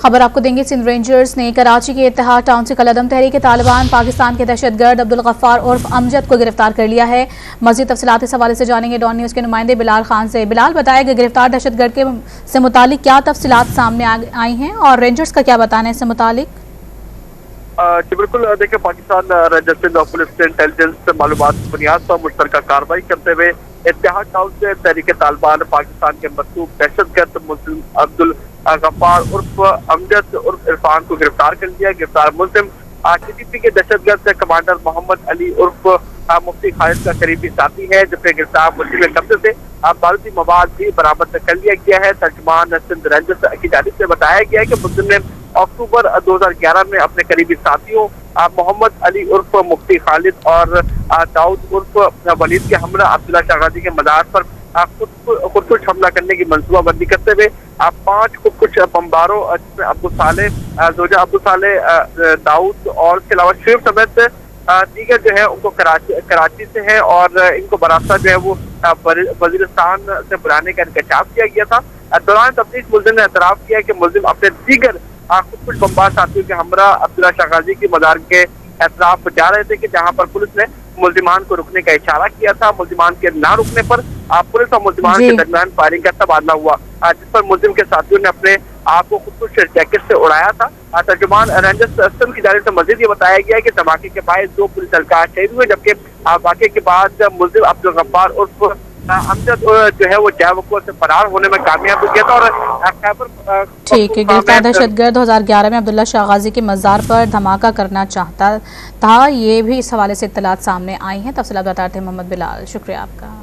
खबर आपको देंगे। सिंध रेंजर्स ने कराची के इत्तेहाद टाउन से कलअदम तहरीक तालिबान पाकिस्तान के दहशतगर्द अब्दुल गफ्फार उर्फ अमजद को गिरफ्तार कर लिया है। मजीद तफसीलात इस हवाले से जानेंगे डॉन न्यूज़ के नुमाइंदे बिलाल खान से। बिलाल, बताया कि गिरफ्तार दहशतगर्द के से मुतालिक क्या तफसीलात सामने आई हैं और रेंजर्स का क्या बताना है इससे मुतालिक? बिल्कुल, देखिए, पाकिस्तान रेंजर्स और पुलिस ने इंटेलिजेंस मालूमात की बुनियाद पर मुश्तरका कार्रवाई करते हुए इत्तेहाद टाउन से तहरीक तालिबान पाकिस्तान के मरसूख दहशतगर्द मुस्लिम अब्दुल गफ्फार उर्फ अमजद उर्फ इरफान को गिरफ्तार कर लिया। गिरफ्तार मुस्लिम TTP के दहशतगर्द कमांडर मोहम्मद अली उर्फ मुफ्ती खालिद का करीबी साथी है, जबकि गिरफ्तार मुस्लिम के कब्जे से बारूदी मवाद भी बरामद कर लिया गया है। तर्जुमान सिंध रेंजर्स की जानिब से बताया गया है कि मुस्लिम ने अक्टूबर 2011 में अपने करीबी साथियों मोहम्मद अली उर्फ मुफ्ती खालिद और दाऊद उर्फ वलीद के हमरा अब्दुल्ला शाह गाजी के मज़ार पर खुदकुश हमला करने की मंसूबाबंदी करते हुए 5 खुदकुश बमबारों जिसमें अब्दुल सालेह जोजा अब्दुल सालेह दाऊद और इसके अलावा शुएब समेत दीगर जो है उनको कराची से है और इनको बरामदा जो है वो वजीरिस्तान से बुलाने का इंकशाफ किया गया था। दौरान तफ्तीश मुल्जिम ने एतराफ़ किया कि मुल्जिम अपने दीगर खुदकुश बमबार साथियों के हमरा अब्दुल्ला शाह गाजी की मज़ार के एतराफ जा रहे थे कि जहाँ पर पुलिस ने मुल्जिमान को रुकने का इशारा किया था। मुल्जिमान के ना रुकने पर पुलिस और मुल्जिमान के दरमियान फायरिंग का तबादला हुआ, जिस पर मुल्जिम के साथियों ने अपने आप को खुदकुश जैकेट से उड़ाया था। तर्जुमान रेंजर्स की जानिब से मजीद ये बताया गया कि धमाके के बाद 2 पुलिस एहलकार शहीद हुए, जबकि वाक़े के बाद मुल्जिम अब्दुल गफ्फार उर्फ अमजद जो है वो जावको से फरार होने में कामयाब हो गया था। और खैबर ठीक है, गिरफ्तार दहशतगर्द 2011 में अब्दुल्ला शाह गाजी के मज़ार पर धमाका करना चाहता था, ये भी इस हवाले से इत्तलात सामने आई हैं। तफसीलात बताते हैं मोहम्मद बिलाल, शुक्रिया आपका।